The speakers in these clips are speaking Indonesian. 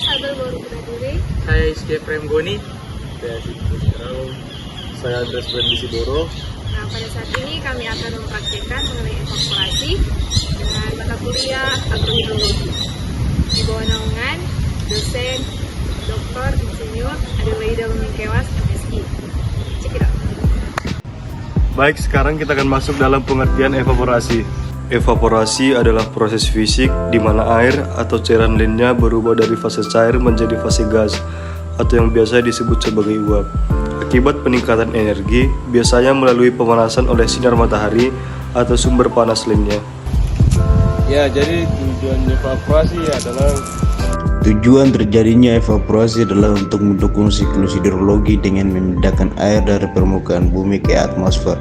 Sabel baru berdiri. Saya Iski Premgoni. Saya Andres Bendisi-Boro. Nah, pada saat ini kami akan mempraktikkan mengenai evaporasi dengan mata kuliah agrohidrologi di bawah naungan dosen Dr. Insinyur Adelaida Lumingkewas, MSI. Check it out. Baik, sekarang kita akan masuk dalam pengertian evaporasi. Evaporasi adalah proses fisik di mana air atau cairan lainnya berubah dari fase cair menjadi fase gas atau yang biasa disebut sebagai uap. Akibat peningkatan energi, biasanya melalui pemanasan oleh sinar matahari atau sumber panas lainnya. Ya, jadi tujuan terjadinya evaporasi adalah untuk mendukung siklus hidrologi dengan memindahkan air dari permukaan bumi ke atmosfer,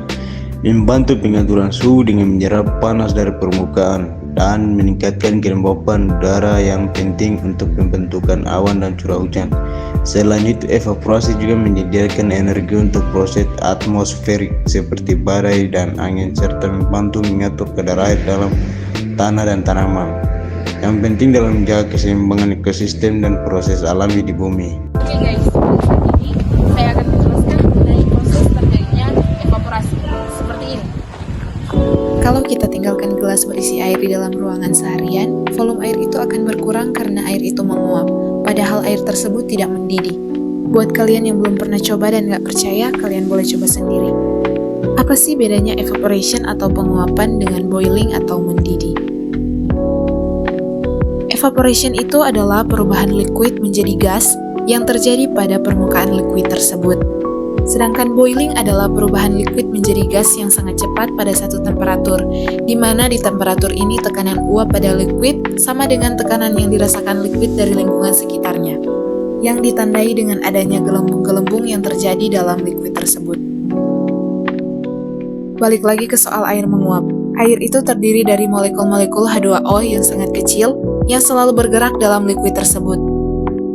membantu pengaturan suhu dengan menyerap panas dari permukaan, dan meningkatkan kelembapan udara yang penting untuk pembentukan awan dan curah hujan. Selain itu, evaporasi juga menyediakan energi untuk proses atmosferik seperti badai dan angin, serta membantu mengatur kadar air dalam tanah dan tanaman, yang penting dalam menjaga keseimbangan ekosistem dan proses alami di bumi. Oke guys, saat ini saya akan menjelaskan mengenai proses terjadinya evaporasi seperti ini. Kalau kita tinggalkan gelas berisi air di dalam ruangan seharian, volume air itu akan berkurang karena air itu menguap, padahal air tersebut tidak mendidih. Buat kalian yang belum pernah coba dan gak percaya, kalian boleh coba sendiri. Apa sih bedanya evaporation atau penguapan dengan boiling atau mendidih? Evaporation itu adalah perubahan liquid menjadi gas yang terjadi pada permukaan liquid tersebut. Sedangkan boiling adalah perubahan liquid menjadi gas yang sangat cepat pada satu temperatur, di mana di temperatur ini tekanan uap pada liquid sama dengan tekanan yang dirasakan liquid dari lingkungan sekitarnya, yang ditandai dengan adanya gelembung-gelembung yang terjadi dalam liquid tersebut. Balik lagi ke soal air menguap. Air itu terdiri dari molekul-molekul H2O yang sangat kecil yang selalu bergerak dalam liquid tersebut.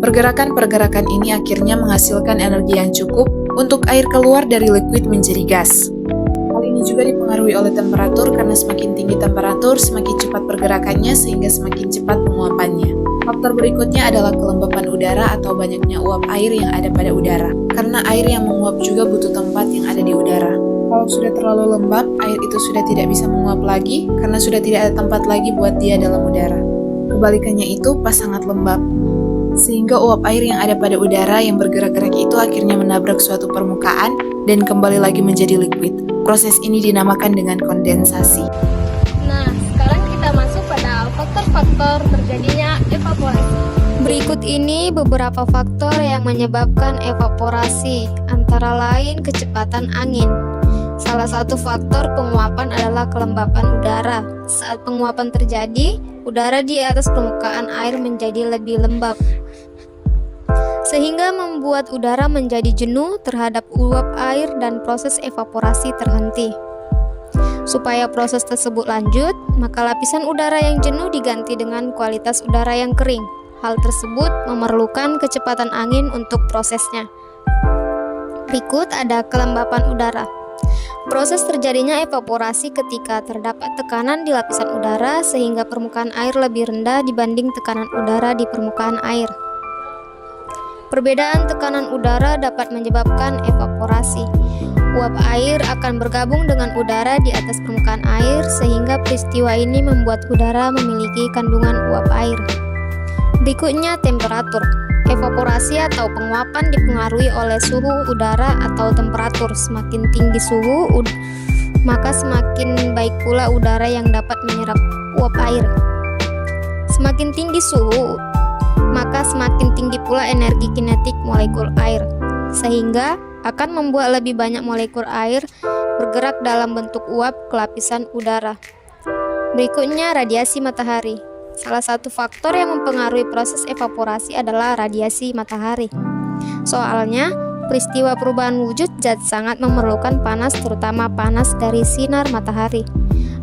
Pergerakan-pergerakan ini akhirnya menghasilkan energi yang cukup untuk air keluar dari liquid menjadi gas. Hal ini juga dipengaruhi oleh temperatur karena semakin tinggi temperatur, semakin cepat pergerakannya sehingga semakin cepat penguapannya. Faktor berikutnya adalah kelembapan udara atau banyaknya uap air yang ada pada udara. Karena air yang menguap juga butuh tempat yang ada di udara. Kalau sudah terlalu lembab, air itu sudah tidak bisa menguap lagi karena sudah tidak ada tempat lagi buat dia dalam udara. Kebalikannya itu pas sangat lembab, sehingga uap air yang ada pada udara yang bergerak-gerak itu akhirnya menabrak suatu permukaan dan kembali lagi menjadi liquid. Proses ini dinamakan dengan kondensasi. Nah, sekarang kita masuk pada faktor-faktor terjadinya evaporasi. Berikut ini beberapa faktor yang menyebabkan evaporasi, antara lain kecepatan angin. Salah satu faktor penguapan adalah kelembapan udara. Saat penguapan terjadi, udara di atas permukaan air menjadi lebih lembab, sehingga membuat udara menjadi jenuh terhadap uap air dan proses evaporasi terhenti. Supaya proses tersebut lanjut, maka lapisan udara yang jenuh diganti dengan kualitas udara yang kering. Hal tersebut memerlukan kecepatan angin untuk prosesnya. Berikut ada kelembapan udara. Proses terjadinya evaporasi ketika terdapat tekanan di lapisan udara sehingga permukaan air lebih rendah dibanding tekanan udara di permukaan air. Perbedaan tekanan udara dapat menyebabkan evaporasi. Uap air akan bergabung dengan udara di atas permukaan air sehingga peristiwa ini membuat udara memiliki kandungan uap air. Berikutnya temperatur. Evaporasi atau penguapan dipengaruhi oleh suhu udara atau temperatur. Semakin tinggi suhu, maka semakin baik pula udara yang dapat menyerap uap air. Semakin tinggi suhu, maka semakin tinggi pula energi kinetik molekul air, sehingga akan membuat lebih banyak molekul air bergerak dalam bentuk uap ke lapisan udara. Berikutnya radiasi matahari. Salah satu faktor yang mempengaruhi proses evaporasi adalah radiasi matahari. Soalnya, peristiwa perubahan wujud zat sangat memerlukan panas, terutama panas dari sinar matahari.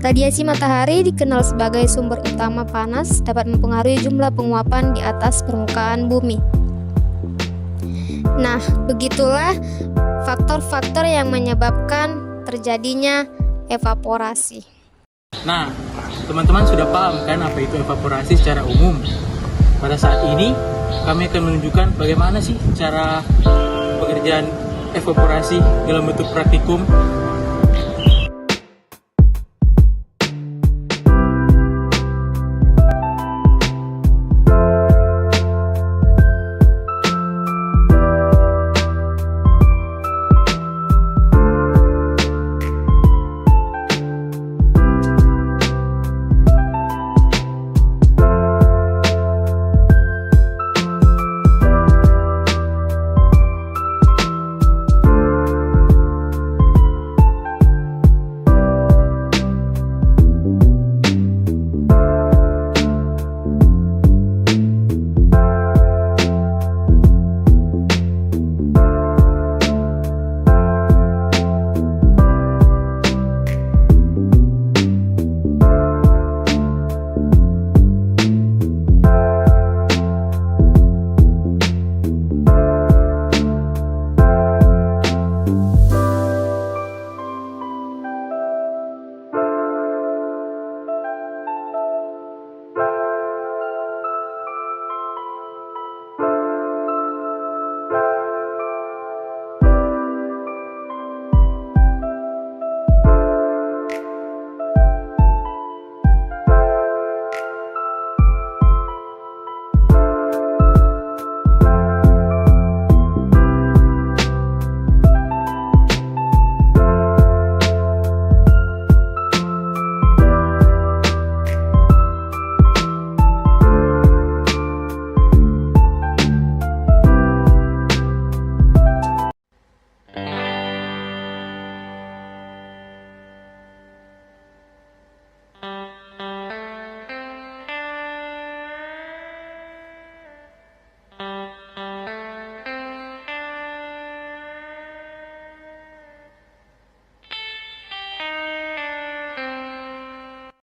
Radiasi matahari dikenal sebagai sumber utama panas, dapat mempengaruhi jumlah penguapan di atas permukaan bumi. Nah, begitulah faktor-faktor yang menyebabkan terjadinya evaporasi. Nah, teman-teman sudah paham kan apa itu evaporasi secara umum? Pada saat ini, kami akan menunjukkan bagaimana sih cara pengerjaan evaporasi dalam bentuk praktikum